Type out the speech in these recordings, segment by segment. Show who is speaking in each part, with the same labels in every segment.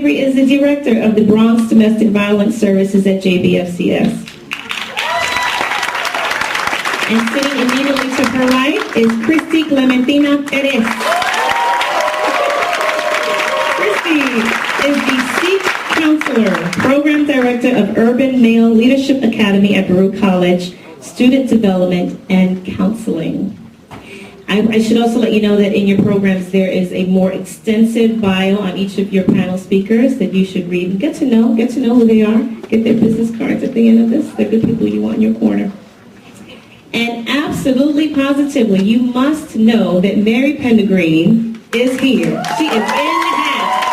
Speaker 1: Avery is the Director of the Bronx Domestic Violence Services at JBFCS. And sitting immediately to her right is Christy Clementina Perez. Christy is the Seek Counselor, Program Director of Urban Male Leadership Academy at Baruch College, Student Development and Counseling. I should also let you know that in your programs there is a more extensive bio on each of your panel speakers that you should read and get to know who they are, get their business cards at the end of this. They're good people you want in your corner. And absolutely positively, you must know that Mary Pender Greene is here. She is in the house.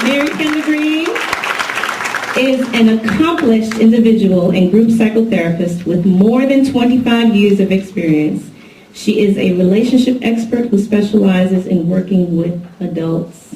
Speaker 1: Mary Pender Greene is an accomplished individual and group psychotherapist with more than 25 years of experience. She is a relationship expert who specializes in working with adults.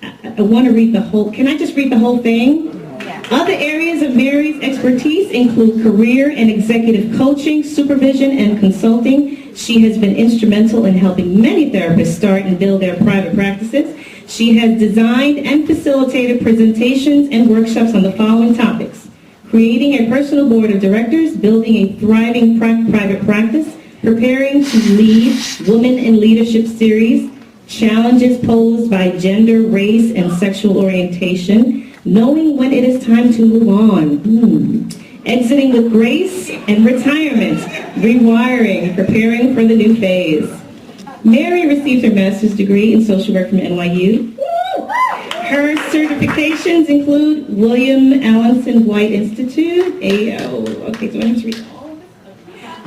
Speaker 1: I want to read the whole, can I just read the whole thing? Yeah. Other areas of Mary's expertise include career and executive coaching, supervision, and consulting. She has been instrumental in helping many therapists start and build their private practices. She has designed and facilitated presentations and workshops on the following topics: creating a personal board of directors, building a thriving private practice, preparing to lead Women in Leadership series, challenges posed by gender, race, and sexual orientation, knowing when it is time to move on, exiting with grace and retirement, rewiring, preparing for the new phase. Mary received her master's degree in social work from NYU. Her certifications include William Allenson White Institute, okay, so I have to read all of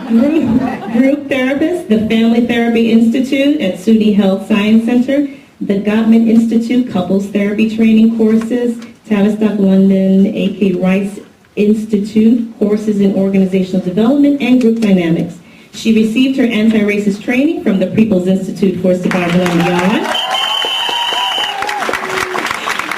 Speaker 1: this. Group therapist, the Family Therapy Institute at SUNY Health Science Center, the Gottman Institute Couples Therapy Training Courses, Tavistock London A.K. Rice Institute, courses in organizational development and group dynamics. She received her anti-racist training from the People's Institute for Survival and Beyond.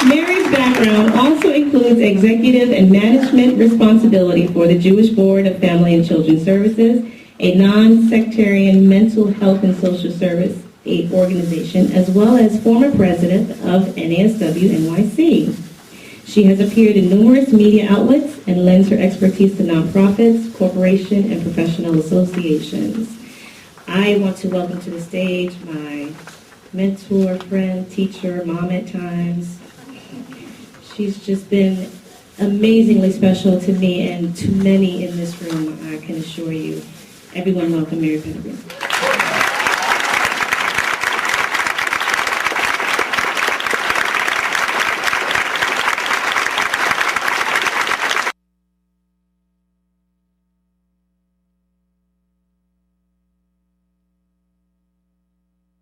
Speaker 1: Mary's background also includes executive and management responsibility for the Jewish Board of Family and Children's Services, a non-sectarian mental health and social service organization, as well as former president of NASW-NYC. She has appeared in numerous media outlets and lends her expertise to nonprofits, corporation, and professional associations. I want to welcome to the stage my mentor, friend, teacher, mom at times. She's just been amazingly special to me and to many in this room, I can assure you. Everyone welcome Mary Pender Greene.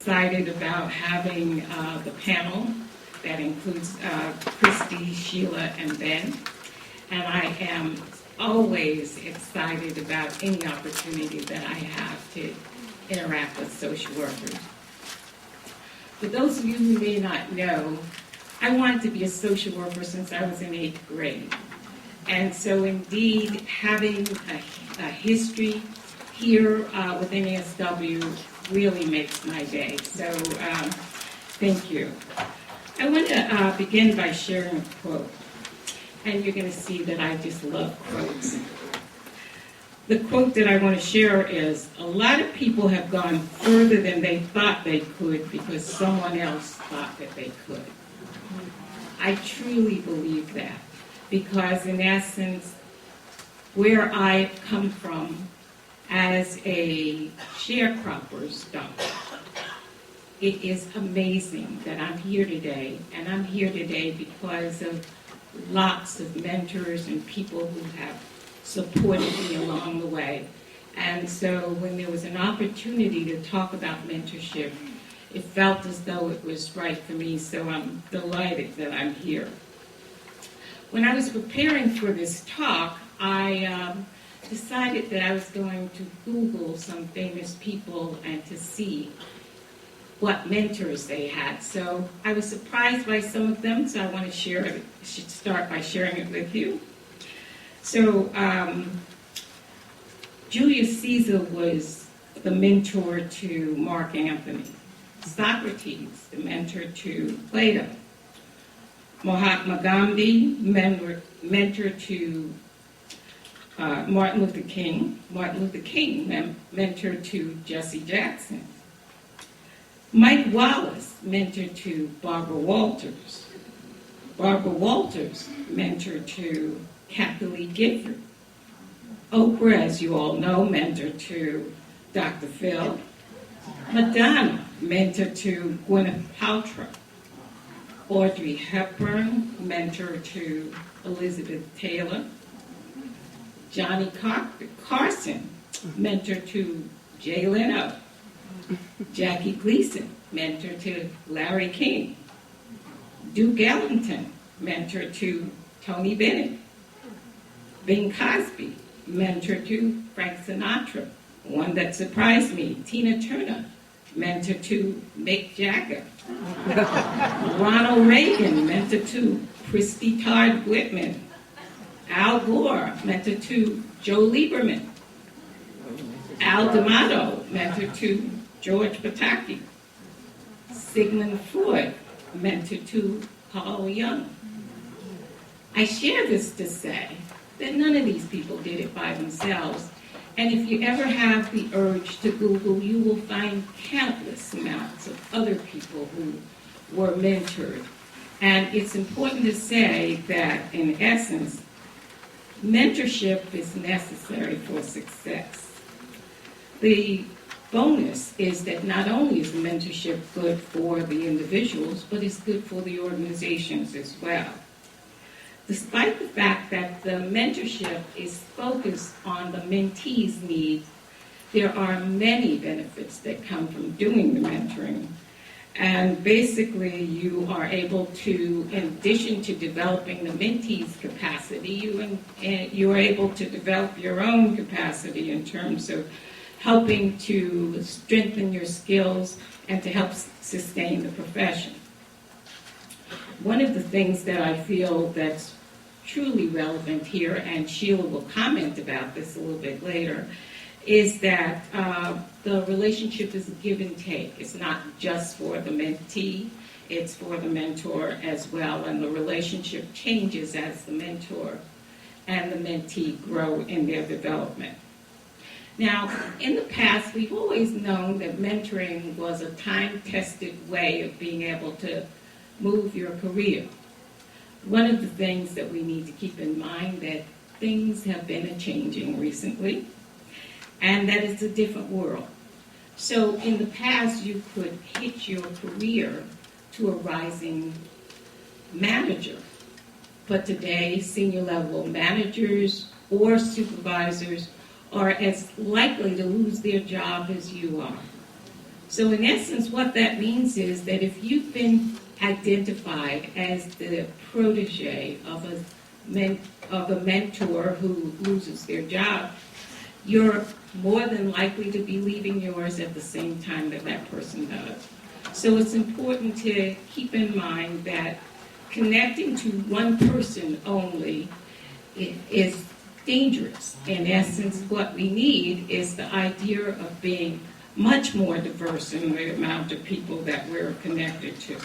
Speaker 2: Excited about having the panel that includes Christy, Sheila, and Ben. And I am always excited about any opportunity that I have to interact with social workers. For those of you who may not know, I wanted to be a social worker since I was in 8th grade. And so indeed, having a history here with NASW really makes my day. So thank you. I want to begin by sharing a quote. And you're going to see that I just love quotes. The quote that I want to share is, a lot of people have gone further than they thought they could because someone else thought that they could. I truly believe that because in essence, where I come from as a sharecropper's daughter, it is amazing that I'm here today, and I'm here today because of lots of mentors and people who have supported me along the way. And so when there was an opportunity to talk about mentorship, it felt as though it was right for me, so I'm delighted that I'm here. When I was preparing for this talk, I decided that I was going to Google some famous people and to see what mentors they had. So I was surprised by some of them, so I want to share it. I should start by sharing it with you. So Julius Caesar was the mentor to Mark Antony. Socrates, the mentor to Plato. Mahatma Gandhi, mentor to Martin Luther King. Martin Luther King, mentor to Jesse Jackson. Mike Wallace, mentor to Barbara Walters. Barbara Walters, mentor to Kathleen Gifford. Oprah, as you all know, mentor to Dr. Phil. Madonna, mentor to Gwyneth Paltrow. Audrey Hepburn, mentor to Elizabeth Taylor. Johnny Carson, mentor to Jay Leno. Jackie Gleason, mentor to Larry King. Duke Ellington, mentor to Tony Bennett. Bing Cosby, mentor to Frank Sinatra. One that surprised me, Tina Turner, mentor to Mick Jagger. Ronald Reagan, mentor to Christy Todd Whitman. Al Gore, mentor to Joe Lieberman. Al D'Amato, mentor to George Pataki. Sigmund Freud, mentor to Carl Jung. I share this to say that none of these people did it by themselves. And if you ever have the urge to Google, you will find countless amounts of other people who were mentored. And it's important to say that, in essence, mentorship is necessary for success. The bonus is that not only is mentorship good for the individuals, but it's good for the organizations as well. Despite the fact that the mentorship is focused on the mentee's needs, there are many benefits that come from doing the mentoring. And basically, you are able to, in addition to developing the mentee's capacity, you are able to develop your own capacity in terms of helping to strengthen your skills and to help sustain the profession. One of the things that I feel that's truly relevant here, and Sheila will comment about this a little bit later, is that the relationship is a give and take. It's not just for the mentee, it's for the mentor as well, and the relationship changes as the mentor and the mentee grow in their development. Now, in the past, we've always known that mentoring was a time-tested way of being able to move your career. One of the things that we need to keep in mind that things have been a-changing recently, and that it's a different world. So in the past, you could hitch your career to a rising manager. But today, senior level managers or supervisors are as likely to lose their job as you are. So in essence, what that means is that if you've been identified as the protege of a mentor who loses their job, you're more than likely to be leaving yours at the same time that that person does. So it's important to keep in mind that connecting to one person only is dangerous. In essence, what we need is the idea of being much more diverse in the amount of people that we're connected to.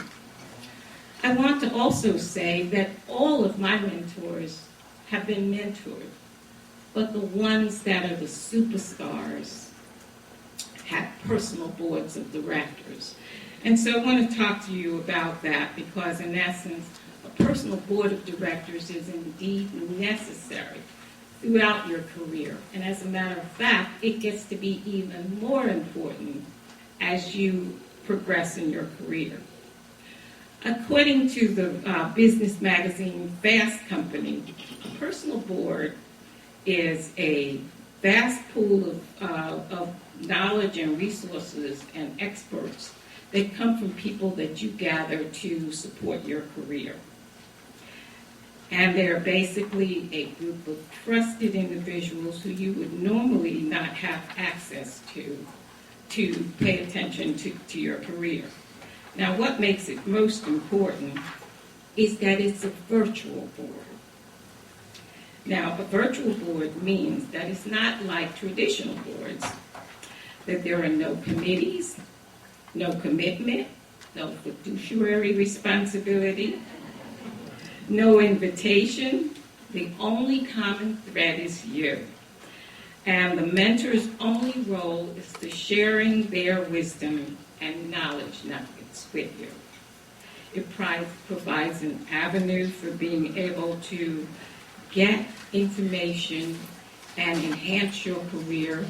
Speaker 2: I want to also say that all of my mentors have been mentored, but the ones that are the superstars have personal boards of directors. And so I want to talk to you about that because, in essence, a personal board of directors is indeed necessary throughout your career. And as a matter of fact, it gets to be even more important as you progress in your career. According to the business magazine Fast Company, a personal board is a vast pool of knowledge and resources and experts that come from people that you gather to support your career. And they're basically a group of trusted individuals who you would normally not have access to pay attention to your career. Now, what makes it most important is that it's a virtual board. Now, a virtual board means that it's not like traditional boards, that there are no committees, no commitment, no fiduciary responsibility, no invitation. The only common thread is you. And the mentor's only role is to sharing their wisdom and knowledge nuggets with you. It provides an avenue for being able to get information and enhance your career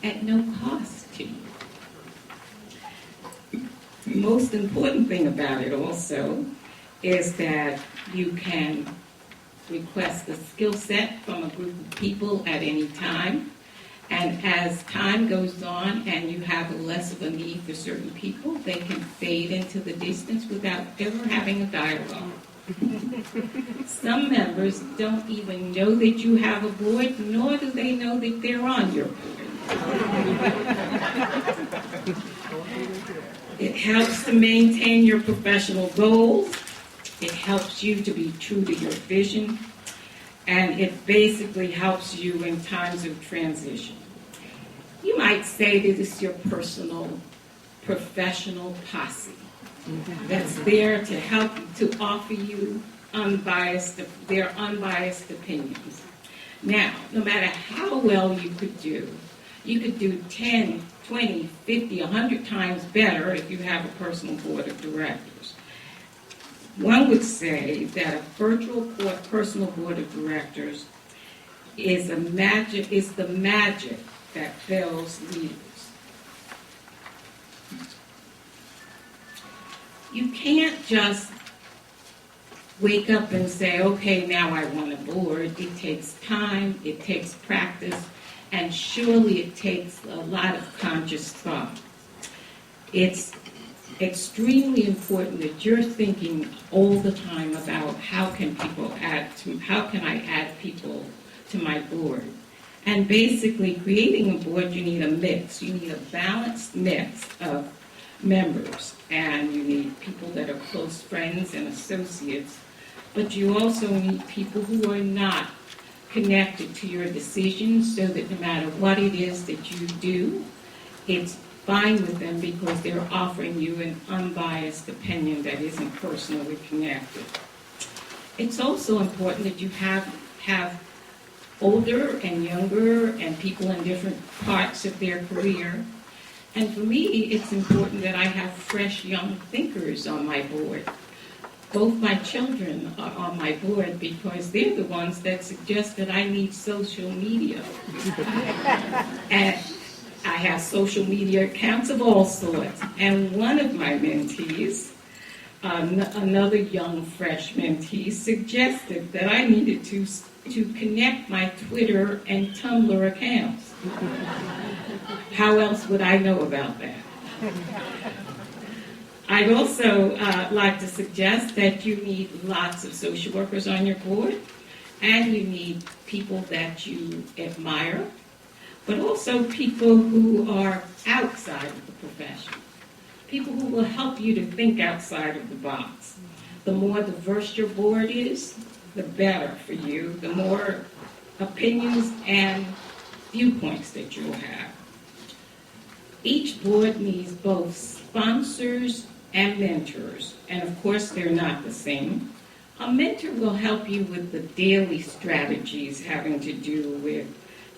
Speaker 2: at no cost to you. The most important thing about it also is that you can request a skill set from a group of people at any time. And as time goes on and you have less of a need for certain people, they can fade into the distance without ever having a dialogue. Some members don't even know that you have a board, nor do they know that they're on your board. It helps to maintain your professional goals. It helps you to be true to your vision. And it basically helps you in times of transition. You might say that it's your personal, professional posse that's there to help you, to offer you their unbiased opinions. Now, no matter how well you could do 10, 20, 50, 100 times better if you have a personal board of directors. One would say that a virtual personal board of directors is the magic that fills leaders. You can't just wake up and say, okay, now I want a board. It takes time, it takes practice, and surely it takes a lot of conscious thought. It's extremely important that you're thinking all the time about how can I add people to my board. And basically, creating a board, you need a mix. You need a balanced mix of members, and you need people that are close friends and associates, but you also need people who are not connected to your decisions, so that no matter what it is that you do, it's fine with them because they're offering you an unbiased opinion that isn't personally connected. It's also important that you have older and younger and people in different parts of their career. And for me, it's important that I have fresh young thinkers on my board. Both my children are on my board because they're the ones that suggest that I need social media. And I have social media accounts of all sorts. And one of my mentees, another young, fresh mentee, suggested that I needed to connect my Twitter and Tumblr accounts. How else would I know about that? I'd also like to suggest that you need lots of social workers on your board, and you need people that you admire, but also people who are outside of the profession, people who will help you to think outside of the box. The more diverse your board is, the better for you, the more opinions and viewpoints that you'll have. Each board needs both sponsors and mentors, and of course they're not the same. A mentor will help you with the daily strategies having to do with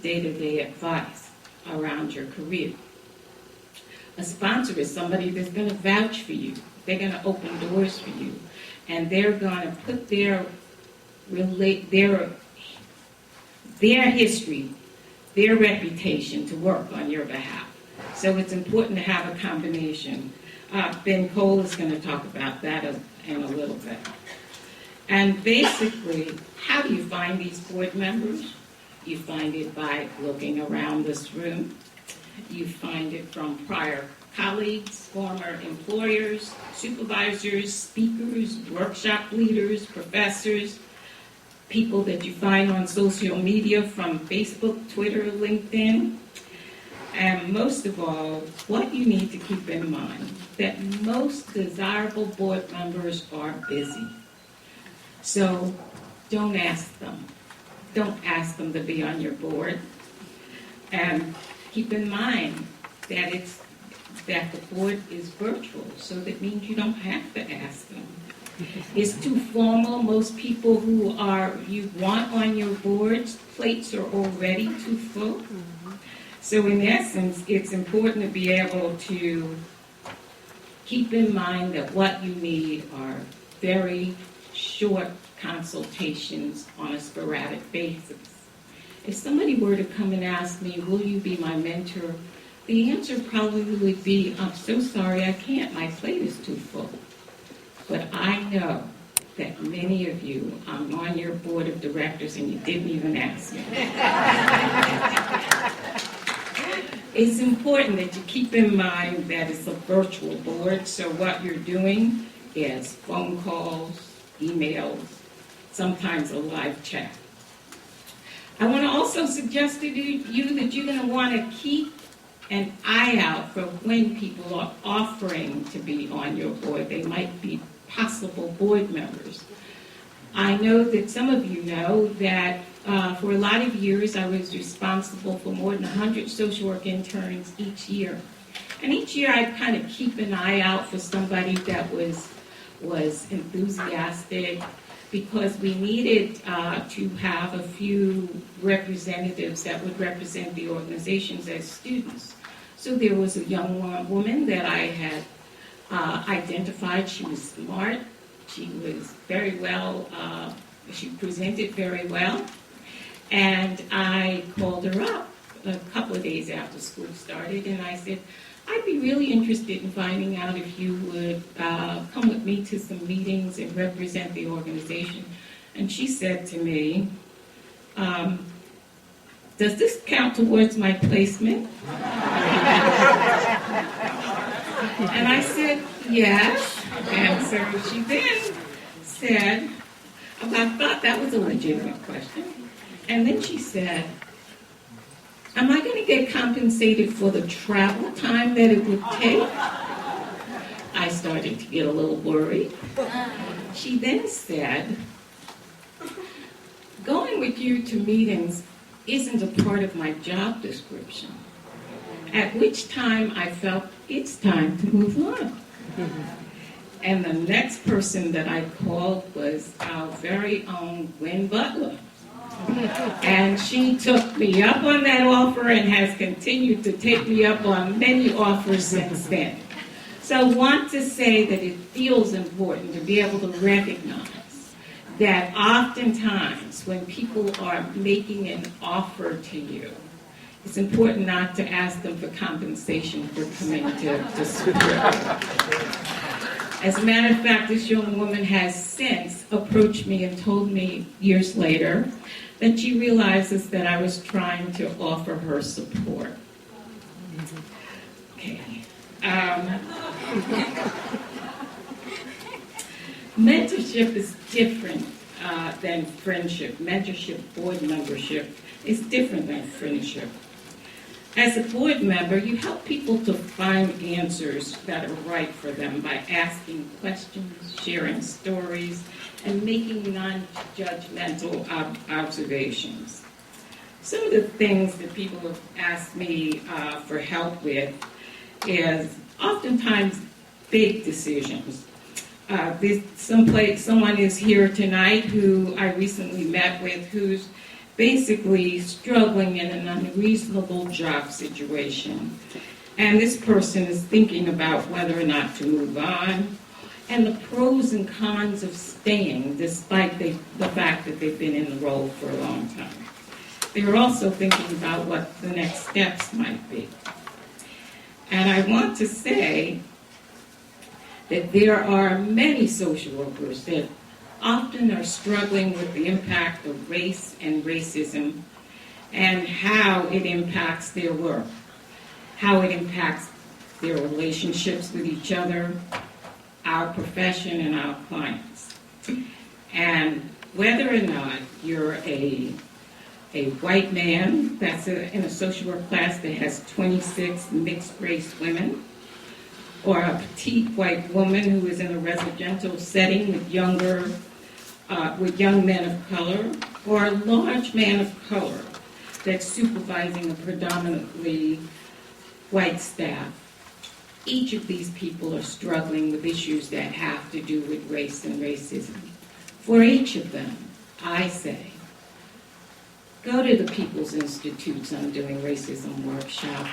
Speaker 2: day-to-day advice around your career. A sponsor is somebody that's going to vouch for you. They're going to open doors for you, and they're going to put their history, their reputation to work on your behalf. So it's important to have a combination. Ben Cole is going to talk about that in a little bit. And basically, how do you find these board members? You find it by looking around this room. You find it from prior colleagues, former employers, supervisors, speakers, workshop leaders, professors, people that you find on social media from Facebook, Twitter, LinkedIn. And most of all, what you need to keep in mind, that most desirable board members are busy. So don't ask them. Don't ask them to be on your board. And keep in mind that that the board is virtual, so that means you don't have to ask them. It's too formal. Most people who you want on your boards, plates are already too full. So in essence, it's important to be able to keep in mind that what you need are very short consultations on a sporadic basis. If somebody were to come and ask me, will you be my mentor? The answer probably would be, I'm so sorry, I can't. My plate is too full. But I know that many of you are on your board of directors and you didn't even ask me. It's important that you keep in mind that it's a virtual board, so what you're doing is phone calls, emails, sometimes a live chat. I want to also suggest to you that you're going to want to keep an eye out for when people are offering to be on your board. They might be possible board members. I know that some of you know that for a lot of years I was responsible for more than 100 social work interns each year. And each year I'd kind of keep an eye out for somebody that was enthusiastic, because we needed to have a few representatives that would represent the organizations as students. So there was a young woman that I had identified. She was smart. She was very well, she presented very well. And I called her up a couple of days after school started, and I said, I'd be really interested in finding out if you would come with me to some meetings and represent the organization. And she said to me, does this count towards my placement? And I said, yes. And so she then said, I thought that was a legitimate question. And then she said, am I going to get compensated for the travel time that it would take? I started to get a little worried. She then said, going with you to meetings isn't a part of my job description. At which time I felt it's time to move on. And the next person that I called was our very own Gwen Butler. And she took me up on that offer and has continued to take me up on many offers since then. So I want to say that it feels important to be able to recognize that oftentimes when people are making an offer to you, it's important not to ask them for compensation for coming to support. As a matter of fact, this young woman has since approached me and told me years later that she realizes that I was trying to offer her support. Okay. Mentorship is different than friendship. Mentorship, board membership, is different than friendship. As a board member, you help people to find answers that are right for them by asking questions, sharing stories, and making non-judgmental observations. Some of the things that people have asked me for help with is oftentimes big decisions. Someone is here tonight who I recently met with who's basically struggling in an unreasonable job situation. And this person is thinking about whether or not to move on and the pros and cons of staying despite the fact that they've been in the role for a long time. They're also thinking about what the next steps might be. And I want to say that there are many social workers that often are struggling with the impact of race and racism and how it impacts their work, how it impacts their relationships with each other, our profession, and our clients. And whether or not you're a white man that's in a social work class that has 26 mixed-race women, or a petite white woman who is in a residential setting with young men of color, or a large man of color that's supervising a predominantly white staff. each of these people are struggling with issues that have to do with race and racism. For each of them, I say, go to the People's Institute's Undoing Racism workshop.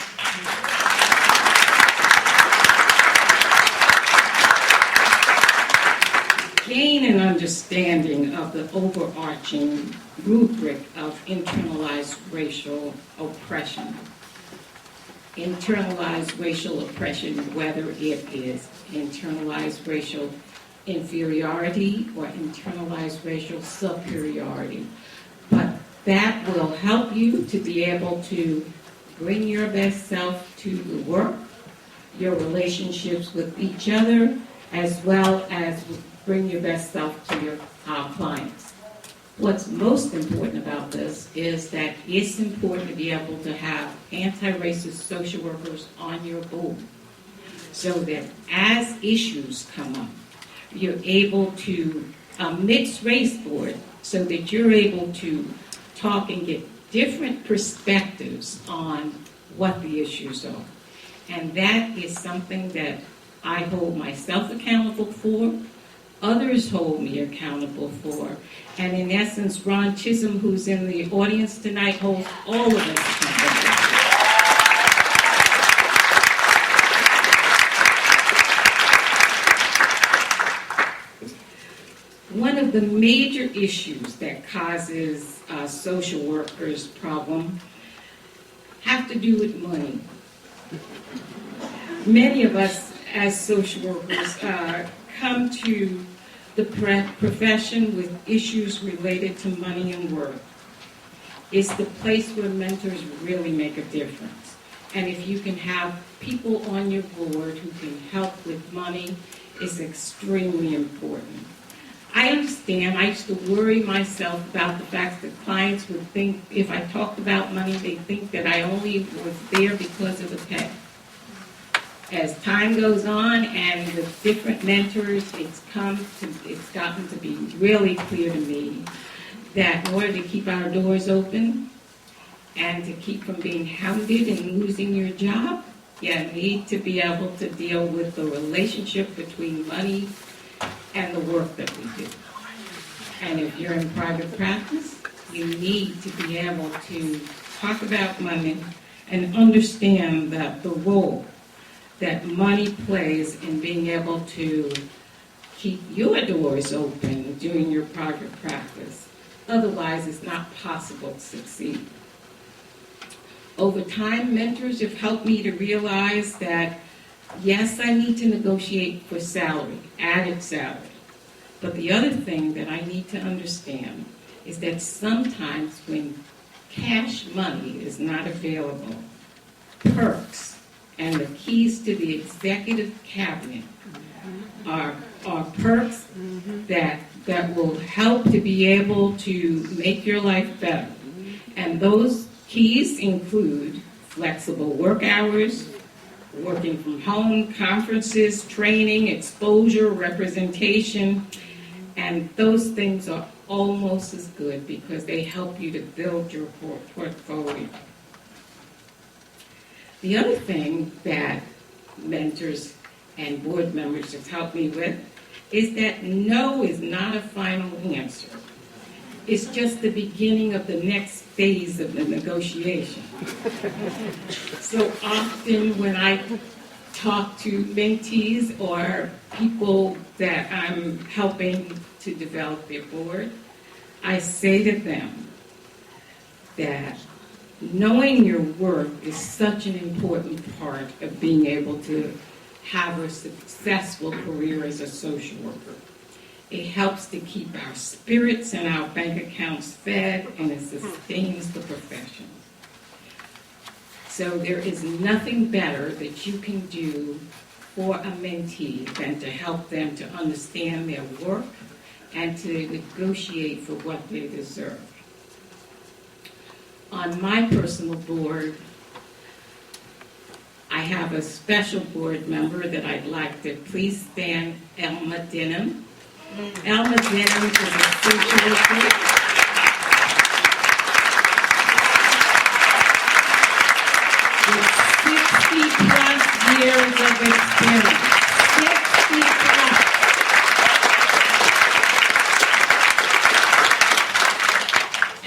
Speaker 2: Gain an understanding of the overarching rubric of internalized racial oppression. Internalized racial oppression, whether it is internalized racial inferiority or internalized racial superiority. But that will help you to be able to bring your best self to the work, your relationships with each other, as well as bring your best self to your clients. What's most important about this is that it's important to be able to have anti-racist social workers on your board so that as issues come up, you're able to, a mixed race board, so that you're able to talk and get different perspectives on what the issues are. And that is something that I hold myself accountable for, others hold me accountable for, and in essence, Ron Chisholm, who's in the audience tonight, holds all of us accountable. One of the major issues that causes social workers' problem have to do with money. Many of us as social workers come to the profession with issues related to money and work. It's the place where mentors really make a difference. And if you can have people on your board who can help with money, it's extremely important. I understand, I used to worry myself about the fact that clients would think if I talked about money, they think that I only was there because of the pay. As time goes on and with different mentors, it's gotten to be really clear to me that in order to keep our doors open and to keep from being hounded and losing your job, you need to be able to deal with the relationship between money and the work that we do. And if you're in private practice, you need to be able to talk about money and understand that the role that money plays in being able to keep your doors open during your private practice. Otherwise, it's not possible to succeed. Over time, mentors have helped me to realize that, yes, I need to negotiate for salary, added salary. But the other thing that I need to understand is that sometimes when cash money is not available, perks and the keys to the executive cabinet are perks that will help to be able to make your life better. And those keys include flexible work hours, working from home, conferences, training, exposure, representation, and those things are almost as good because they help you to build your portfolio. The other thing that mentors and board members have helped me with is that no is not a final answer. It's just the beginning of the next phase of the negotiation. So often when I talk to mentees or people that I'm helping to develop their board, I say to them that knowing your work is such an important part of being able to have a successful career as a social worker. It helps to keep our spirits and our bank accounts fed, and it sustains the profession. So there is nothing better that you can do for a mentee than to help them to understand their work and to negotiate for what they deserve. On my personal board, I have a special board member that I'd like to please stand, Elma Denham. Elma Denham is a social worker. With 60 plus years of of experience. 60 plus.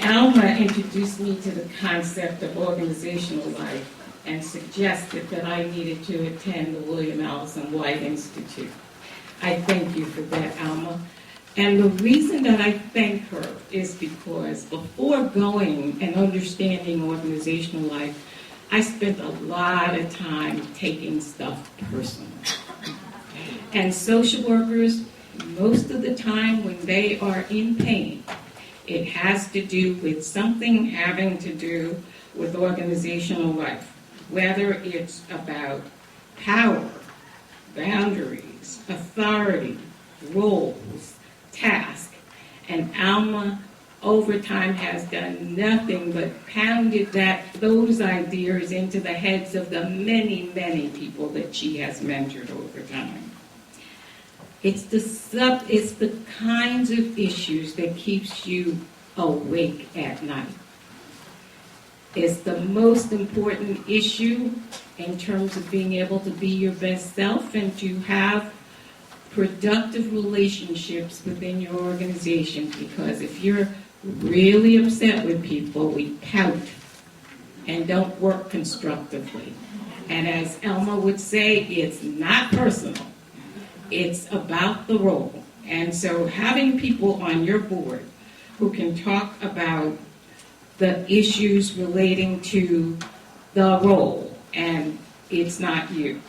Speaker 2: Alma introduced me to the concept of organizational life and suggested that I needed to attend the William Allison White Institute. I thank you for that, Alma. And the reason that I thank her is because before going and understanding organizational life, I spent a lot of time taking stuff personal. And social workers, most of the time when they are in pain, it has to do with something having to do with organizational life, whether it's about power, boundaries, authority, roles, task. And Alma, over time, has done nothing but pounded those ideas into the heads of the many, many people that she has mentored over time. It's the kinds of issues that keeps you awake at night. It's the most important issue in terms of being able to be your best self and to have productive relationships within your organization, because if you're really upset with people, we pout and don't work constructively. And as Elma would say, it's not personal. It's about the role. And so having people on your board who can talk about the issues relating to the role, and it's not you.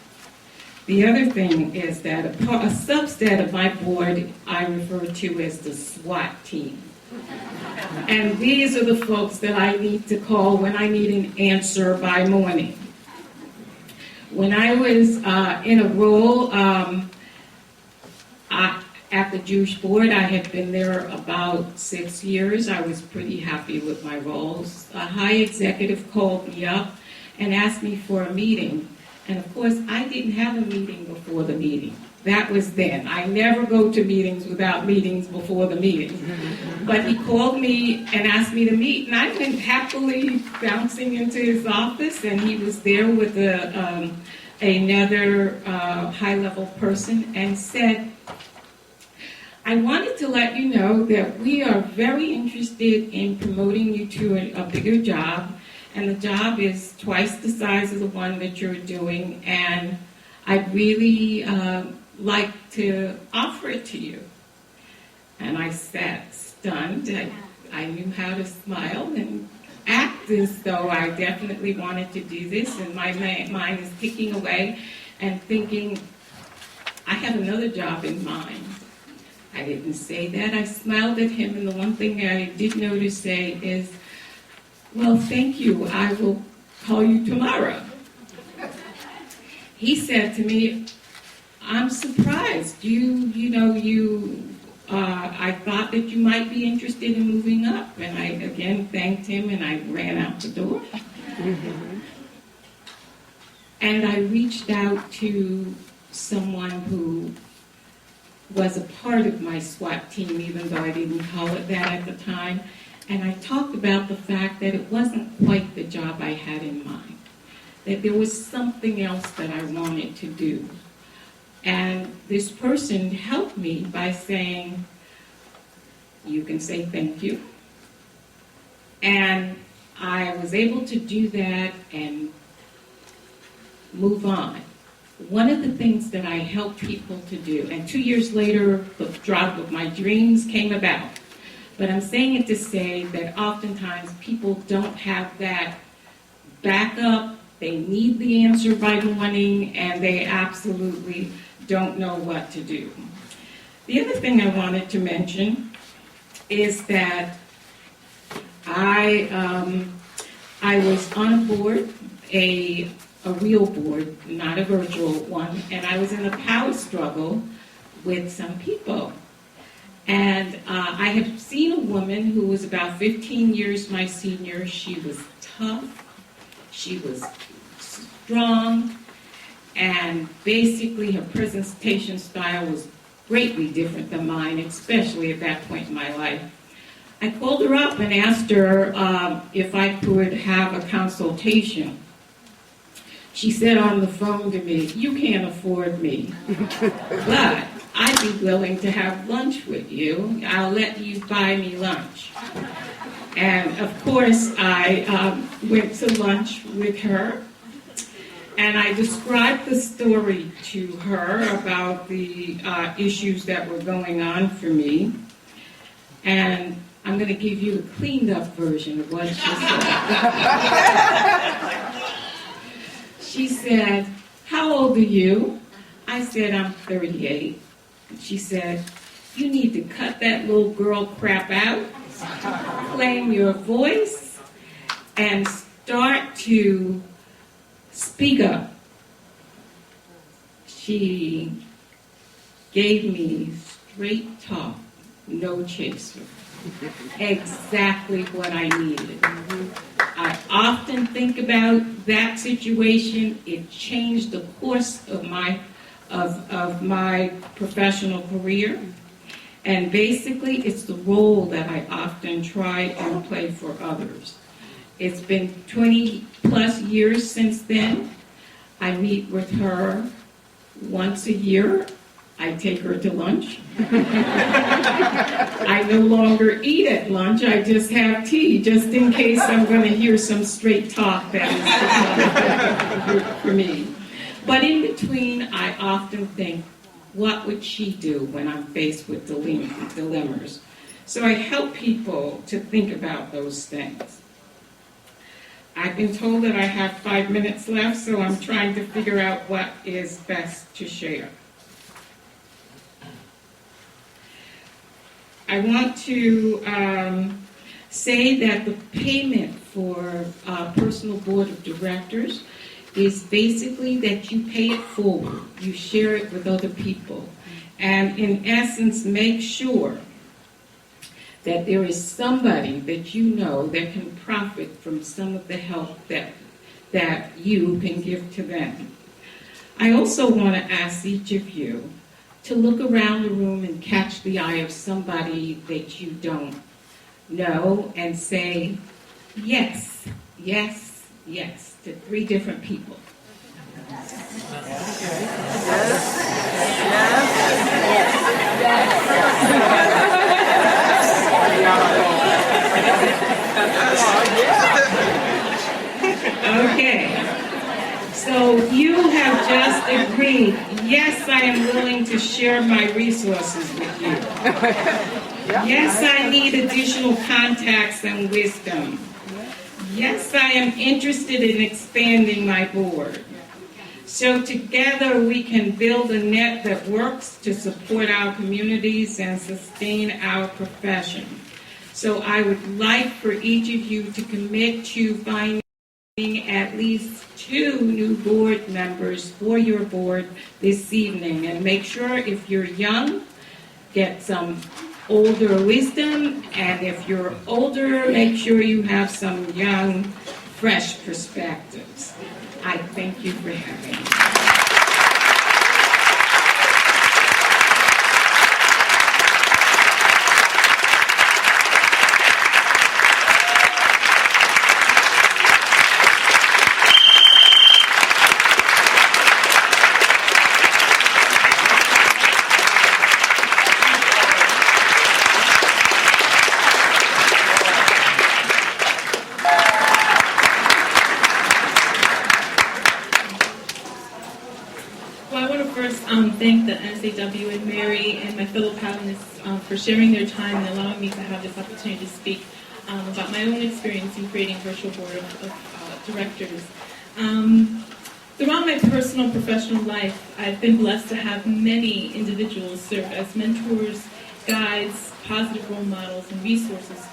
Speaker 2: The other thing is that a subset of my board I refer to as the SWAT team. And these are the folks that I need to call when I need an answer by morning. When I was in a role at the Jewish Board, I had been there about 6 years. I was pretty happy with my roles. A high executive called me up and asked me for a meeting. And of course, I didn't have a meeting before the meeting. That was then. I never go to meetings without meetings before the meeting. But he called me and asked me to meet, and I went happily bouncing into his office, and he was there with another high-level person and said, I wanted to let you know that we are very interested in promoting you to a bigger job, and the job is twice the size of the one that you're doing, and I'd really like to offer it to you. And I sat stunned. I knew how to smile and act as though I definitely wanted to do this, and my mind is ticking away and thinking, I have another job in mind. I didn't say that. I smiled at him, and the one thing I did know to say is, well, thank you. I will call you tomorrow. He said to me, I'm surprised. I thought that you might be interested in moving up. And I again thanked him, and I ran out the door. And I reached out to someone who was a part of my SWAT team, even though I didn't call it that at the time. And I talked about the fact that it wasn't quite the job I had in mind, that there was something else that I wanted to do. And this person helped me by saying, you can say thank you. And I was able to do that and move on. One of the things that I help people to do, and 2 years later, the job of my dreams came about. But I'm saying it to say that oftentimes people don't have that backup. They need the answer by morning, and they absolutely don't know what to do. The other thing I wanted to mention is that I was on a board, a real board, not a virtual one, and I was in a power struggle with some people. And I had seen a woman who was about 15 years my senior. She was tough, she was strong, and basically her presentation style was greatly different than mine, especially at that point in my life. I called her up and asked her if I could have a consultation. She said on the phone to me, "You can't afford me, but I'd be willing to have lunch with you. I'll let you buy me lunch." And of course, I went to lunch with her, and I described the story to her about the issues that were going on for me. And I'm going to give you a cleaned up version of what she said. She said, "How old are you?" I said, "I'm 38. She said, "You need to cut that little girl crap out, claim your voice, and start to speak up." She gave me straight talk, no chaser. Exactly what I needed. I often think about that situation. It changed the course of my professional career. And basically, it's the role that I often try and play for others. It's been 20 plus years since then. I meet with her once a year. I take her to lunch. I no longer eat at lunch. I just have tea, just in case I'm going to hear some straight talk that is for me. But in between, I often think, what would she do when I'm faced with dilemmas? So I help people to think about those things. I've been told that I have 5 minutes left, so I'm trying to figure out what is best to share. I want to say that the payment for personal board of directors is basically that you pay it forward. You share it with other people. And in essence, make sure that there is somebody that you know that can profit from some of the help that you can give to them. I also want to ask each of you to look around the room and catch the eye of somebody that you don't know and say, yes, yes, yes, to 3 different people. Okay. So you have just agreed, yes, I am willing to share my resources with you. Yes, I need additional contacts and wisdom. Yes, I am interested in expanding my board. So together we can build a net that works to support our communities and sustain our profession. So I would like for each of you to commit to finding at least 2 new board members for your board this evening. And make sure if you're young, get some older wisdom. And if you're older, make sure you have some young, fresh perspectives. I thank you for having me.
Speaker 3: Thank the NASW and Mary and my fellow panelists for sharing their time and allowing me to have this opportunity to speak about my own experience in creating a virtual board of directors. Throughout my personal professional life, I've been blessed to have many individuals serve as mentors, guides, positive role models, and resources,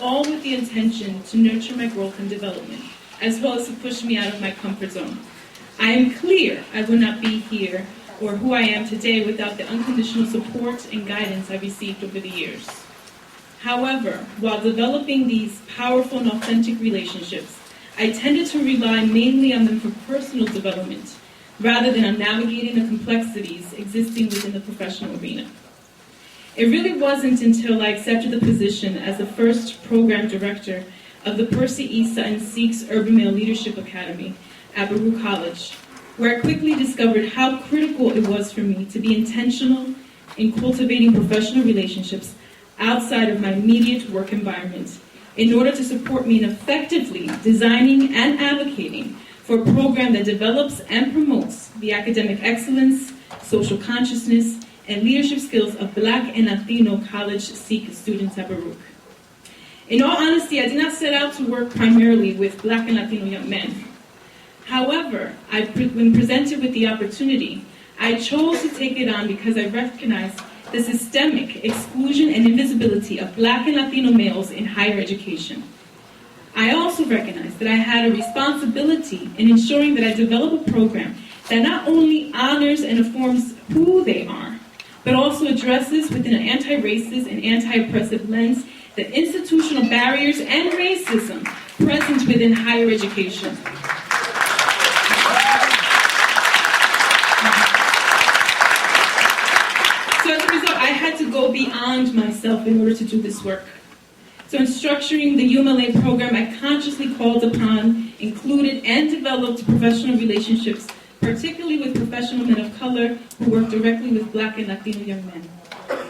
Speaker 3: all with the intention to nurture my growth and development, as well as to push me out of my comfort zone. I am clear I would not be here or who I am today without the unconditional support and guidance I received over the years. However, while developing these powerful and authentic relationships, I tended to rely mainly on them for personal development, rather than on navigating the complexities existing within the professional arena. It really wasn't until I accepted the position as the first program director of the Percy E. Sutton Seeks Urban Male Leadership Academy at Baruch College, where I quickly discovered how critical it was for me to be intentional in cultivating professional relationships outside of my immediate work environment in order to support me in effectively designing and advocating for a program that develops and promotes the academic excellence, social consciousness, and leadership skills of Black and Latino college students at Baruch. In all honesty, I did not set out to work primarily with Black and Latino young men. However, when presented with the opportunity, I chose to take it on because I recognized the systemic exclusion and invisibility of Black and Latino males in higher education. I also recognized that I had a responsibility in ensuring that I develop a program that not only honors and affirms who they are, but also addresses within an anti-racist and anti-oppressive lens the institutional barriers and racism present within higher education. So as a result, I had to go beyond myself in order to do this work. So in structuring the UMLA program, I consciously called upon, included, and developed professional relationships, particularly with professional men of color who work directly with Black and Latino young men.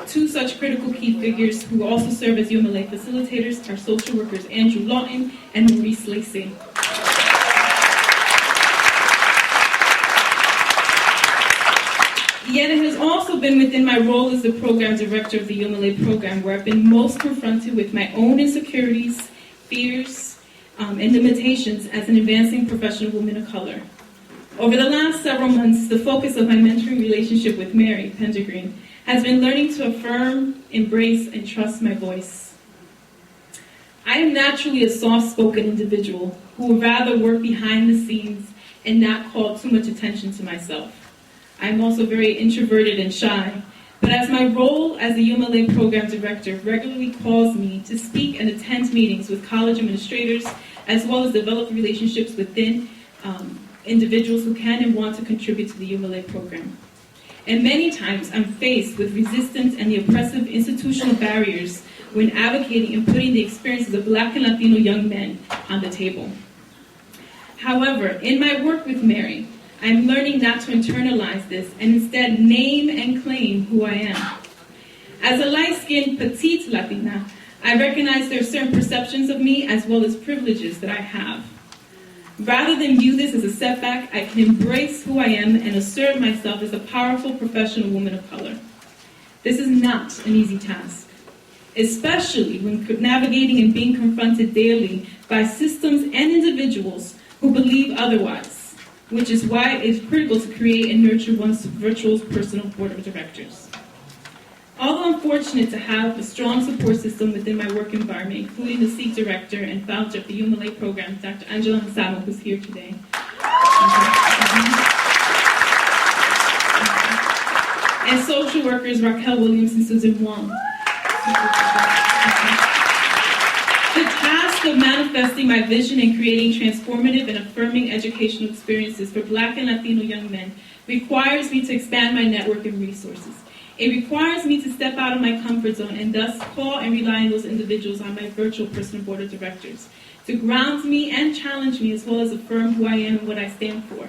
Speaker 3: Two such critical key figures who also serve as UMLA facilitators are social workers Andrew Lawton and Maurice Lacey. Yet it has also been within my role as the program director of the UMLA program where I've been most confronted with my own insecurities, fears, and limitations as an advancing professional woman of color. Over the last several months, the focus of my mentoring relationship with Mary, Pender Greene, has been learning to affirm, embrace, and trust my voice. I am naturally a soft-spoken individual who would rather work behind the scenes and not call too much attention to myself. I am also very introverted and shy, but as my role as the UMLA program director regularly calls me to speak and attend meetings with college administrators, as well as develop relationships within individuals who can and want to contribute to the UMLA program. And many times I'm faced with resistance and the oppressive institutional barriers when advocating and putting the experiences of Black and Latino young men on the table. However, in my work with Mary, I'm learning not to internalize this and instead name and claim who I am. As a light-skinned, petite Latina, I recognize there are certain perceptions of me as well as privileges that I have. Rather than view this as a setback, I can embrace who I am and assert myself as a powerful professional woman of color. This is not an easy task, especially when navigating and being confronted daily by systems and individuals who believe otherwise, which is why it's critical to create and nurture one's virtual personal board of directors. Although I'm fortunate to have a strong support system within my work environment, including the SEEK director and founder of the UMLA program, Dr. Angela Nsamo, who's here today. And social workers Raquel Williams and Susan Wong. The task of manifesting my vision and creating transformative and affirming educational experiences for Black and Latino young men requires me to expand my network and resources. It requires me to step out of my comfort zone and thus call and rely on those individuals on my virtual personal board of directors to ground me and challenge me as well as affirm who I am and what I stand for.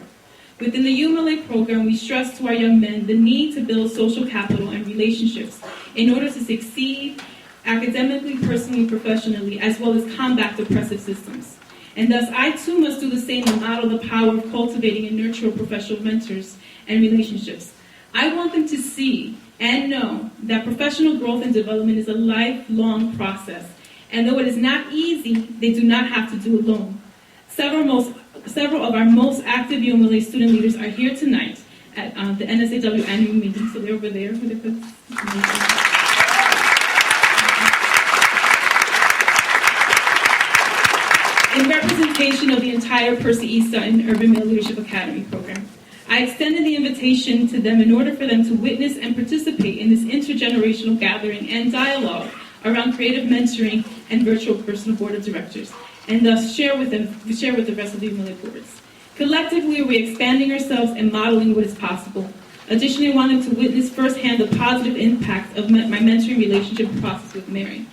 Speaker 3: Within the UMLA program, we stress to our young men the need to build social capital and relationships in order to succeed academically, personally, and professionally, as well as combat oppressive systems. And thus, I too must do the same and model the power of cultivating and nurturing professional mentors and relationships. I want them to see and know that professional growth and development is a lifelong process. And though it is not easy, they do not have to do alone. Several of our most active UMLA student leaders are here tonight at the NASW Annual Meeting, so they're over there. In representation of the entire Percy Easton and Urban Male Leadership Academy program, I extended the invitation to them in order for them to witness and participate in this intergenerational gathering and dialogue around creative mentoring and virtual personal board of directors, and thus share with the rest of the UMLA boards. Collectively, we're expanding ourselves and modeling what is possible. Additionally, I want them to witness firsthand the positive impact of my mentoring relationship process with Mary.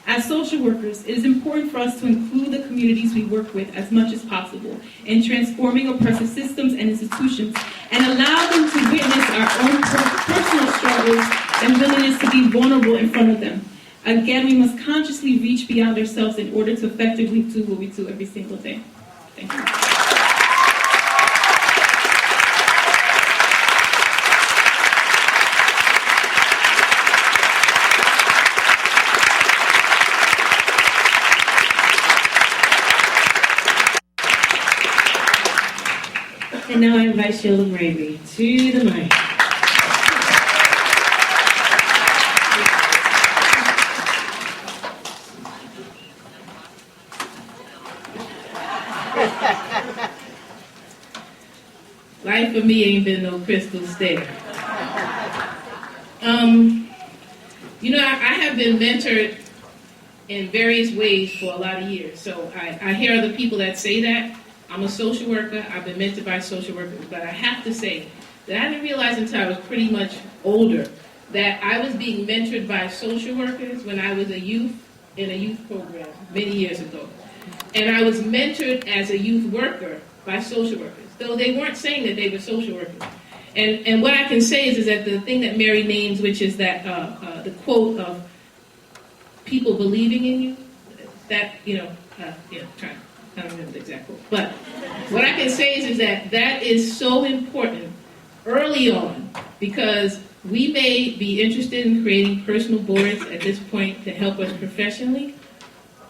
Speaker 3: As social workers, it is important for us to include the communities we work with as much as possible in transforming oppressive systems and institutions and allow them to witness our own personal struggles and willingness to be vulnerable in front of them. Again, we must consciously reach beyond ourselves in order to effectively do what we do every single day. Thank you.
Speaker 1: And now I invite Sheila Gravy to the mic.
Speaker 4: Life for me ain't been no crystal stair. I have been mentored in various ways for a lot of years. So I hear other people that say that. I'm a social worker. I've been mentored by social workers. But I have to say that I didn't realize until I was pretty much older that I was being mentored by social workers when I was a youth in a youth program many years ago. And I was mentored as a youth worker by social workers, though they weren't saying that they were social workers. And what I can say is that the thing that Mary names, which is that the quote of people believing in you, that, I don't remember the exact quote. But what I can say is that is so important early on, because we may be interested in creating personal boards at this point to help us professionally,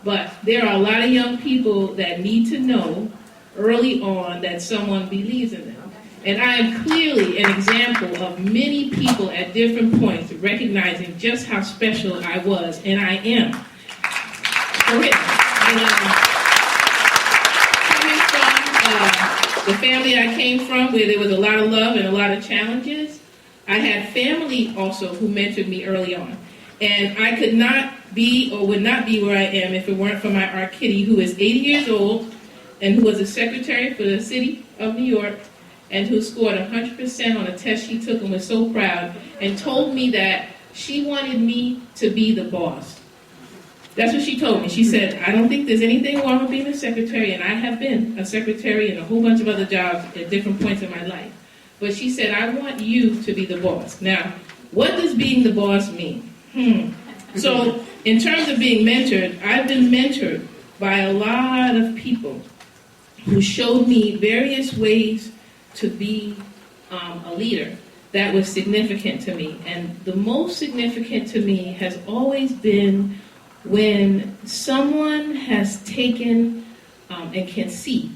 Speaker 4: but there are a lot of young people that need to know early on that someone believes in them. And I am clearly an example of many people at different points recognizing just how special I was, and I am. Coming from the family I came from, where there was a lot of love and a lot of challenges, I had family also who mentored me early on. And I could not be or would not be where I am if it weren't for my Aunt Kitty, who is 80 years old and who was a secretary for the city of New York and who scored 100% on a test she took and was so proud and told me that she wanted me to be the boss. That's what she told me. She said, I don't think there's anything wrong with being a secretary, and I have been a secretary and a whole bunch of other jobs at different points in my life. But she said, I want you to be the boss. Now, what does being the boss mean? So, in terms of being mentored, I've been mentored by a lot of people who showed me various ways to be a leader that was significant to me. And the most significant to me has always been when someone has taken and can see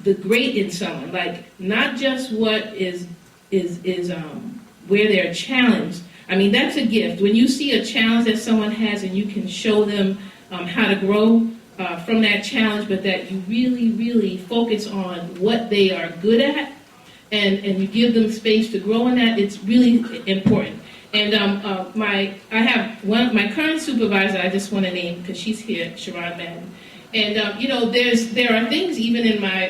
Speaker 4: the great in someone, like not just what is where they're challenged. I mean, that's a gift. When you see a challenge that someone has and you can show them how to grow from that challenge, but that you really, really focus on what they are good at and you give them space to grow in that, it's really important. And my current supervisor, I just want to name because she's here, Sharon Madden. And there are things even in my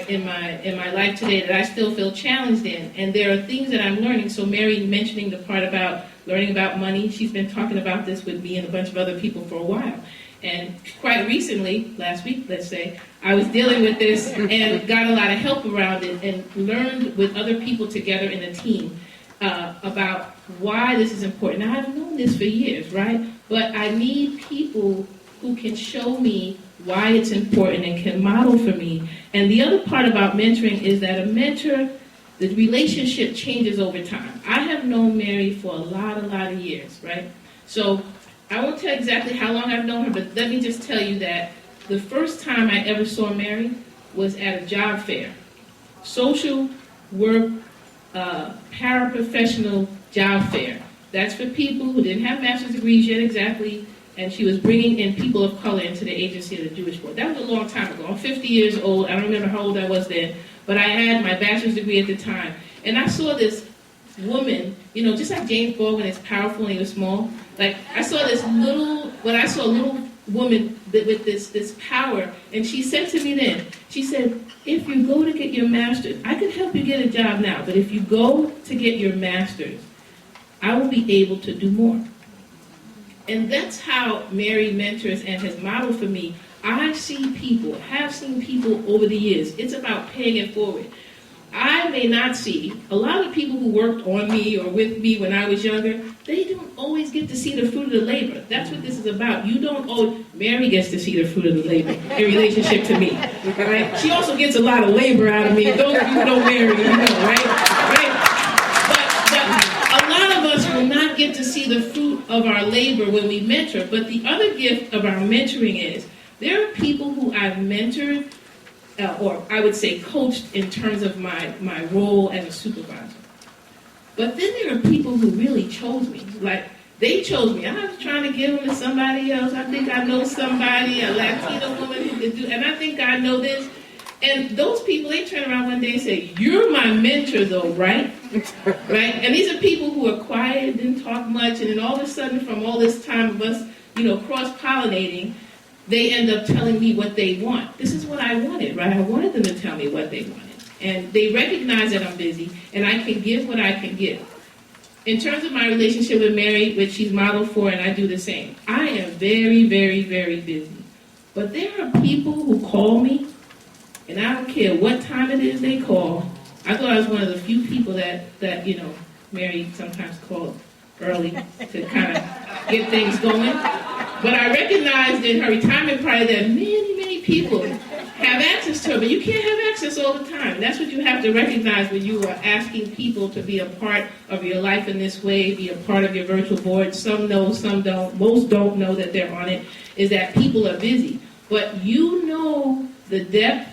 Speaker 4: life today that I still feel challenged in, and there are things that I'm learning. So Mary mentioning the part about learning about money, she's been talking about this with me and a bunch of other people for a while. And quite recently, last week, let's say, I was dealing with this and got a lot of help around it and learned with other people together in a team about why this is important. Now, I've known this for years, right? But I need people who can show me why it's important and can model for me. And the other part about mentoring is that a mentor, the relationship changes over time. I have known Mary for a lot of years, right? So I won't tell exactly how long I've known her, but let me just tell you that the first time I ever saw Mary was at a job fair. Social work, paraprofessional job fair. That's for people who didn't have master's degrees yet exactly, and she was bringing in people of color into the agency of the Jewish Board. That was a long time ago. I'm 50 years old. I don't remember how old I was then, but I had my bachelor's degree at the time. And I saw this woman, just like James Baldwin is powerful and he was small. Like, I saw a little woman with this power, and she said to me then, she said, if you go to get your master's, I could help you get a job now, but if you go to get your master's, I will be able to do more. And that's how Mary mentors and has modeled for me. Have seen people over the years. It's about paying it forward. I may not see, a lot of people who worked on me or with me when I was younger, they don't always get to see the fruit of the labor. That's what this is about. Mary gets to see the fruit of the labor in relationship to me. Right? She also gets a lot of labor out of me. Those of you who know Mary, right? But a lot of us will not get to see the fruit of our labor when we mentor. But the other gift of our mentoring is, there are people who I've mentored, or I would say coached in terms of my role as a supervisor. But then there are people who really chose me. Like, they chose me. I was trying to give them to somebody else. I think I know somebody, a Latino woman who could do, and I think I know this. And those people, they turn around one day and say, "You're my mentor though, right?" Right? And these are people who are quiet, didn't talk much, and then all of a sudden, from all this time of us, cross-pollinating, they end up telling me what they want. This is what I wanted, right? I wanted them to tell me what they wanted. And they recognize that I'm busy, and I can give what I can give. In terms of my relationship with Mary, which she's modeled for, and I do the same, I am very, very, very busy. But there are people who call me, and I don't care what time it is they call. I thought I was one of the few people that Mary sometimes called early to kind of get things going. But I recognized in her retirement party that many, many people have access to her, but you can't have access all the time. That's what you have to recognize when you are asking people to be a part of your life in this way, be a part of your virtual board. Some know, some don't. Most don't know that they're on it, is that people are busy. But you know the depth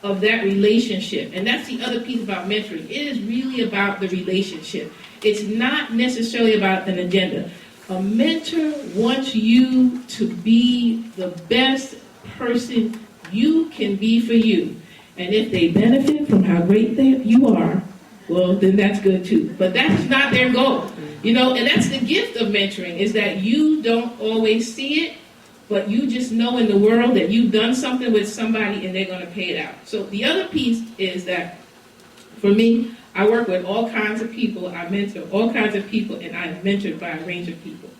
Speaker 4: of that relationship. And that's the other piece about mentoring. It is really about the relationship. It's not necessarily about an agenda. A mentor wants you to be the best person you can be for you. And if they benefit from how great you are, well, then that's good too. But that's not their goal. And that's the gift of mentoring, is that you don't always see it, but you just know in the world that you've done something with somebody and they're going to pay it out. So the other piece is that, for me, I work with all kinds of people, I mentor all kinds of people, and I'm mentored by a range of people.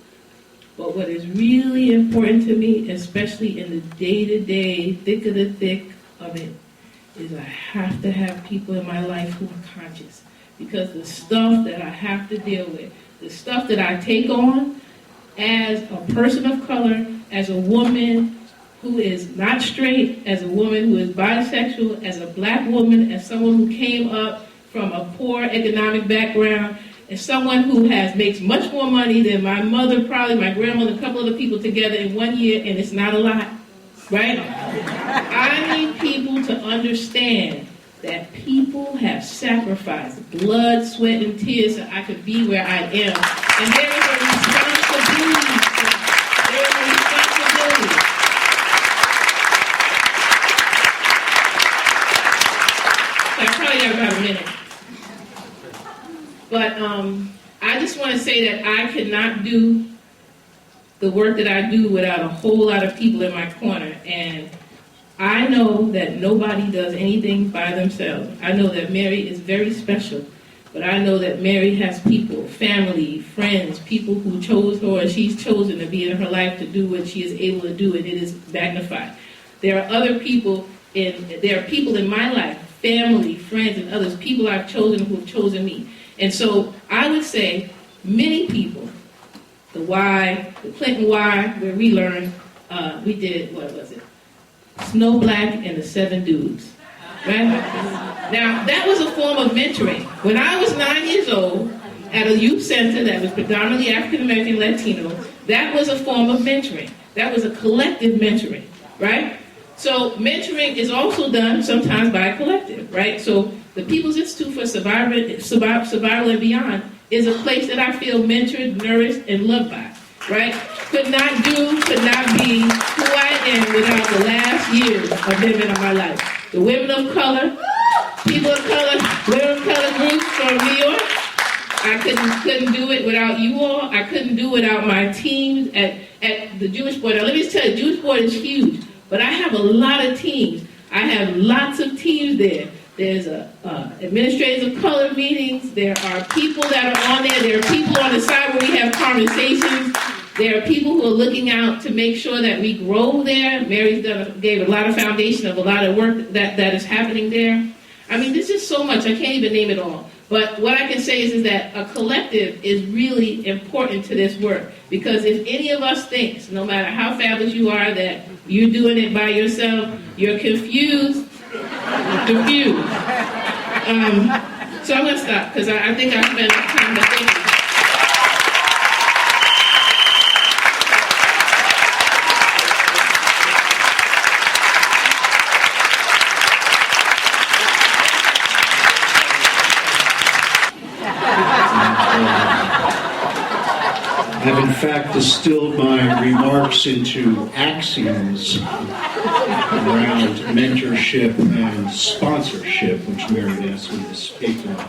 Speaker 4: But what is really important to me, especially in the day-to-day, thick of the thick of it, is I have to have people in my life who are conscious. Because the stuff that I have to deal with, the stuff that I take on as a person of color, as a woman who is not straight, as a woman who is bisexual, as a black woman, as someone who came up from a poor economic background, as someone who makes much more money than my mother, probably my grandmother, a couple other people together in 1 year, and it's not a lot, right? I need people to understand that people have sacrificed blood, sweat, and tears so I could be where I am. And there is a responsibility. There is a responsibility. So I probably got about a minute. But I just want to say that I cannot do the work that I do without a whole lot of people in my corner. And I know that nobody does anything by themselves. I know that Mary is very special. But I know that Mary has people, family, friends, people who chose her, or she's chosen to be in her life to do what she is able to do, and it is magnified. There are people in my life, family, friends, and others, people I've chosen who have chosen me. And so I would say many people, the Clinton Y, where we learned, we did, what was it? Snow Black and the 7 Dudes, right? Now, that was a form of mentoring. When I was 9 years old, at a youth center that was predominantly African-American Latino, that was a form of mentoring. That was a collective mentoring, right? So mentoring is also done sometimes by a collective, right? So the People's Institute for Survival and Beyond is a place that I feel mentored, nourished, and loved by, right? Could not be who I am without the last years of them in my life. The women of color, people of color, women of color groups from New York, I couldn't do it without you all. I couldn't do it without my teams at the Jewish Board. Now let me just tell you, Jewish Board is huge, but I have a lot of teams. I have lots of teams there. There's administrators of color meetings. There are people that are on there. There are people on the side where we have conversations. There are people who are looking out to make sure that we grow there. Mary's gave a lot of foundation of a lot of work that is happening there. I mean, there's just so much. I can't even name it all. But what I can say is that a collective is really important to this work. Because if any of us thinks, no matter how fabulous you are, that you're doing it by yourself, you're confused. Confused. So I'm going to stop because I think I've spent time to think.
Speaker 5: I've in fact distilled my remarks into axioms around mentorship and sponsorship, which Mary asked me to speak on.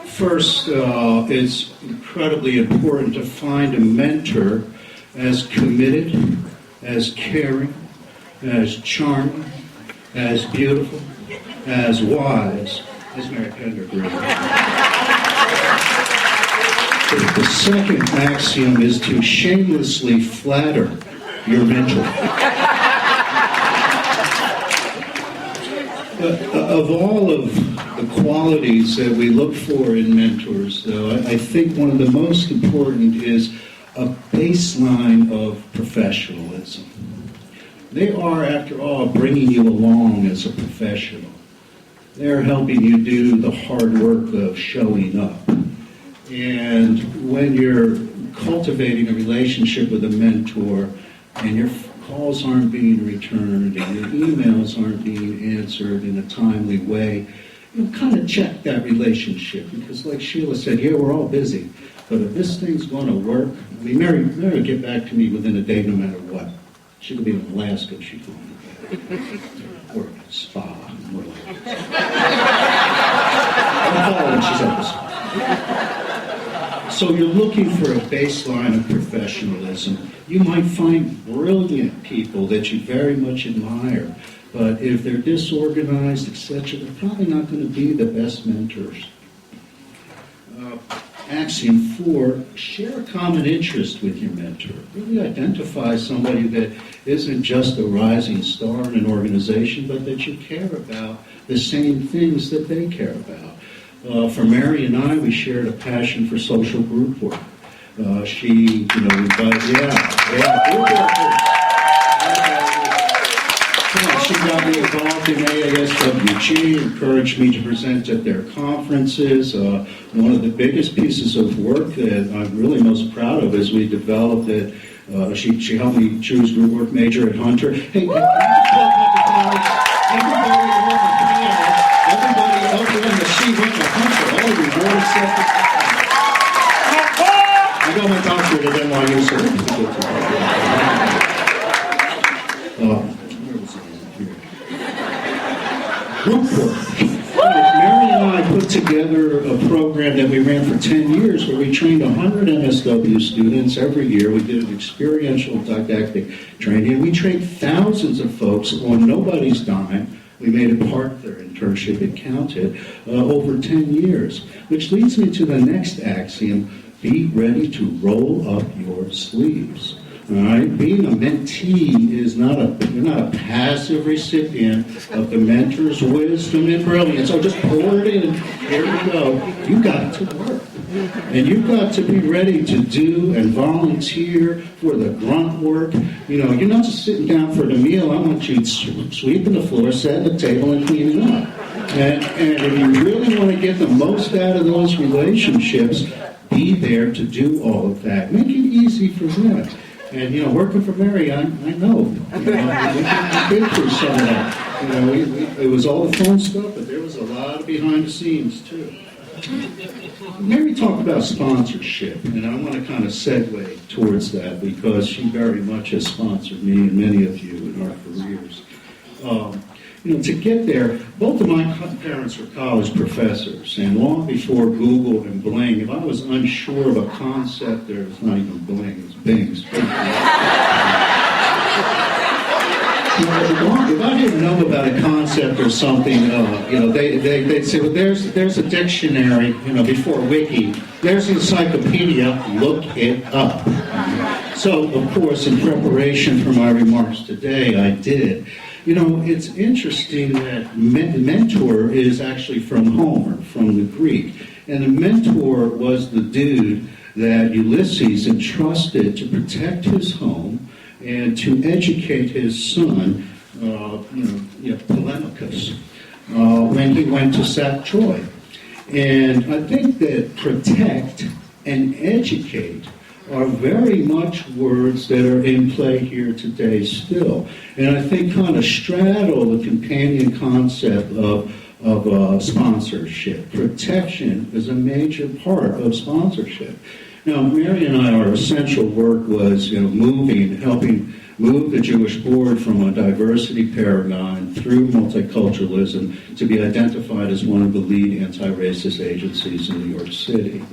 Speaker 5: First, it's incredibly important to find a mentor as committed, as caring, as charming, as beautiful, as wise as Mary Pender Greene. The second axiom is to shamelessly flatter your mentor. Of all of the qualities that we look for in mentors, though, I think one of the most important is a baseline of professionalism. They are, after all, bringing you along as a professional. They're helping you do the hard work of showing up. And when you're cultivating a relationship with a mentor and your calls aren't being returned and your emails aren't being answered in a timely way, you kind of check that relationship. Because like Sheila said, yeah, we're all busy. But if this thing's going to work, I mean, Mary will get back to me within a day no matter what. She could be in Alaska if she's going to or a spa. More like I'll call her when she's at the spa. So you're looking for a baseline of professionalism. You might find brilliant people that you very much admire, but if they're disorganized, etc., they're probably not going to be the best mentors. Axiom 4, share a common interest with your mentor. Really identify somebody that isn't just a rising star in an organization, but that you care about the same things that they care about. For Mary and I, we shared a passion for social group work. She, group work. She got me involved in AASWG, encouraged me to present at their conferences. One of the biggest pieces of work that I'm really most proud of is we developed it. She helped me choose group work major at Hunter. Hey, everybody up there in the seat went to Hunter. All of you board accepted. I got my doctorate at NYU, so group work. Mary and I put together a program that we ran for 10 years where we trained 100 NSW students every year. We did an experiential didactic training, and we trained thousands of folks on nobody's dime. We made it part of their internship. It counted over 10 years, which leads me to the next axiom: be ready to roll up your sleeves. All right? Being a mentee is you're not a passive recipient of the mentor's wisdom and brilliance. So just pour it in. Here we go. You got to work. And you've got to be ready to do and volunteer for the grunt work. You're not just sitting down for the meal. I want you sweeping the floor, setting the table, and cleaning up. And if you really want to get the most out of those relationships, be there to do all of that. Make it easy for them. And, working for Mary, I know. We've been through some of that. It was all the fun stuff, but there was a lot of behind the scenes, too. Mary talked about sponsorship, and I want to kind of segue towards that because she very much has sponsored me and many of you in our careers. To get there, both of my parents were college professors, and long before Google and Bling, if I was unsure of a concept, there's not even Bling, it's Bing. If I didn't know about a concept or something, they'd say, well, there's a dictionary, before Wiki. There's an encyclopedia, look it up. So, of course, in preparation for my remarks today, I did. You know, it's interesting that mentor is actually from Homer, from the Greek. And the mentor was the dude that Ulysses entrusted to protect his home and to educate his son, Telemachus, when he went to sack Troy. And I think that protect and educate are very much words that are in play here today still. And I think kind of straddle the companion concept of sponsorship. Protection is a major part of sponsorship. Now, Mary and I, our essential work was, helping move the Jewish Board from a diversity paradigm through multiculturalism to be identified as one of the lead anti-racist agencies in New York City.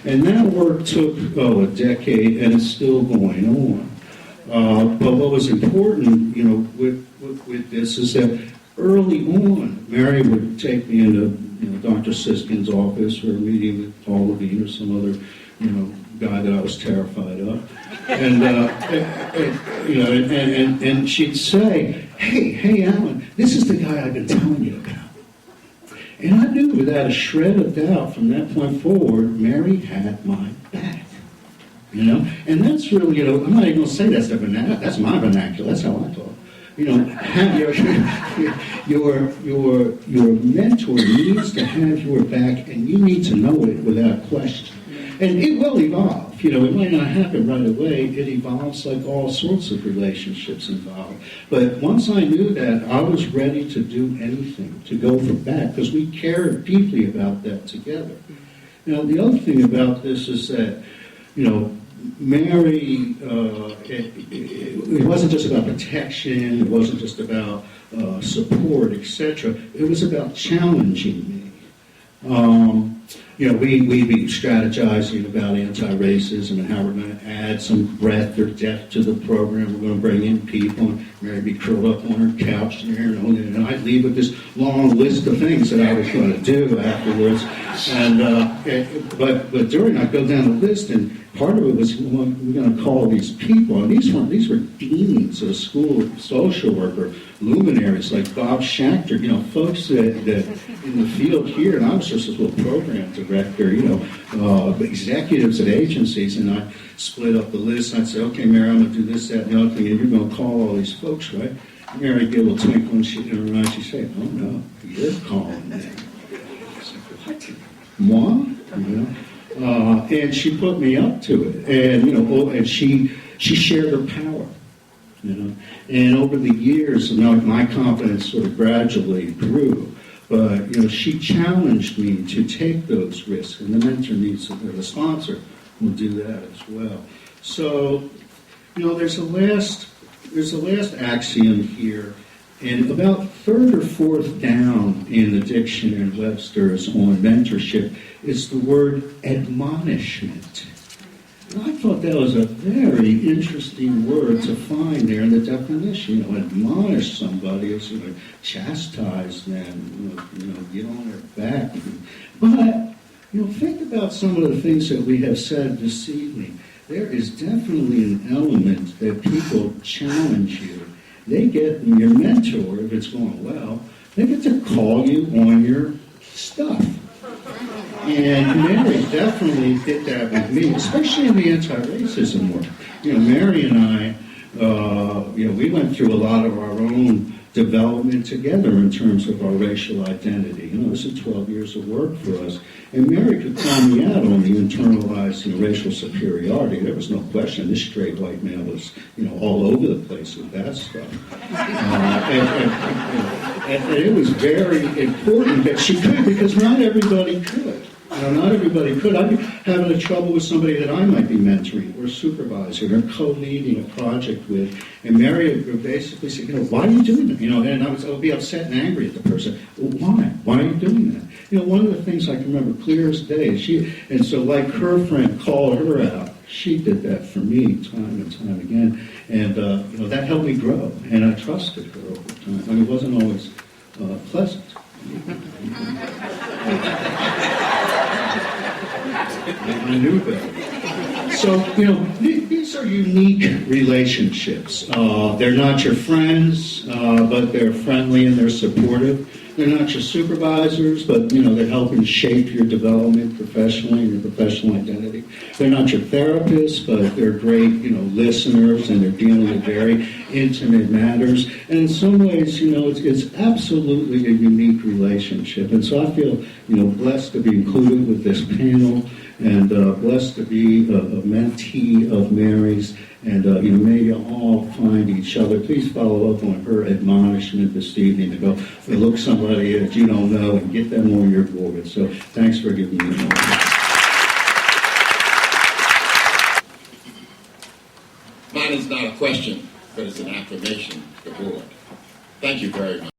Speaker 5: And that work took, a decade, and it's still going on. But what was important, with this is that early on, Mary would take me into, Dr. Siskin's office or a meeting with Paul Levine or some other, guy that I was terrified of. And she'd say, hey, Alan, this is the guy I've been telling you about. And I knew without a shred of doubt from that point forward, Mary had my back. And that's really, I'm not even going to say that's that's my vernacular. That's how I talk. Have your mentor needs to have your back, and you need to know it without question. And it will evolve. It might not happen right away. It evolves like all sorts of relationships involve. But once I knew that, I was ready to do anything, to go for back, because we cared deeply about that together. Now, the other thing about this is that, Mary, it wasn't just about protection, it wasn't just about support, etc. It was about challenging me. We'd be strategizing about anti-racism and how we're going to add some breadth or depth to the program. We're going to bring in people, and Mary'd be curled up on her couch there, and I'd leave with this long list of things that I was going to do afterwards. But during, I'd go down the list, and part of it was we're going to call these people, and these were deans of school social worker, luminaries like Bob Schachter, folks that in the field here, and I was just a little program director, executives at agencies, and I split up the list. I'd say, okay, Mary, I'm going to do this, that, and the other thing, and you're going to call all these folks, right? And Mary'd get a little twinkle in her eye. She'd say, oh no, you're calling them. I said, what? Moi? And she put me up to it, and she shared her power, And over the years, my confidence sort of gradually grew. But she challenged me to take those risks, and the mentor the sponsor will do that as well. So, there's a last axiom here. And about third or fourth down in the dictionary in Webster's on mentorship is the word admonishment. And I thought that was a very interesting word to find there in the definition. Admonish somebody is chastise them, get on their back. But, think about some of the things that we have said this evening. There is definitely an element that people challenge you. They get your mentor, if it's going well, they get to call you on your stuff. And Mary definitely did that with me, especially in the anti-racism work. Mary and I, we went through a lot of our own development together in terms of our racial identity. This is 12 years of work for us. And Mary could call me out on the internalized racial superiority. There was no question this straight white man was, all over the place with that stuff. And it was very important that she could, because not everybody could. Not everybody could. I'd be having a trouble with somebody that I might be mentoring or supervising or co-leading a project with, and Mary would basically say, why are you doing that? And I would be upset and angry at the person. Well, why? Why are you doing that? One of the things I can remember clear as day, and so like her friend called her out, she did that for me time and time again, and that helped me grow, and I trusted her over time. It wasn't always pleasant. I knew better. So, these are unique relationships. They're not your friends, but they're friendly and they're supportive. They're not your supervisors, but they're helping shape your development professionally and your professional identity. They're not your therapists, but they're great, listeners, and they're dealing with very intimate matters. And in some ways, it's absolutely a unique relationship. And so I feel, blessed to be included with this panel, and blessed to be a mentee of Mary's. And may you all find each other. Please follow up on her admonishment this evening to go look somebody that you don't know and get them on your board. So thanks for giving me a moment.
Speaker 6: Mine is not a question, but it's an affirmation to the board. Thank you very much.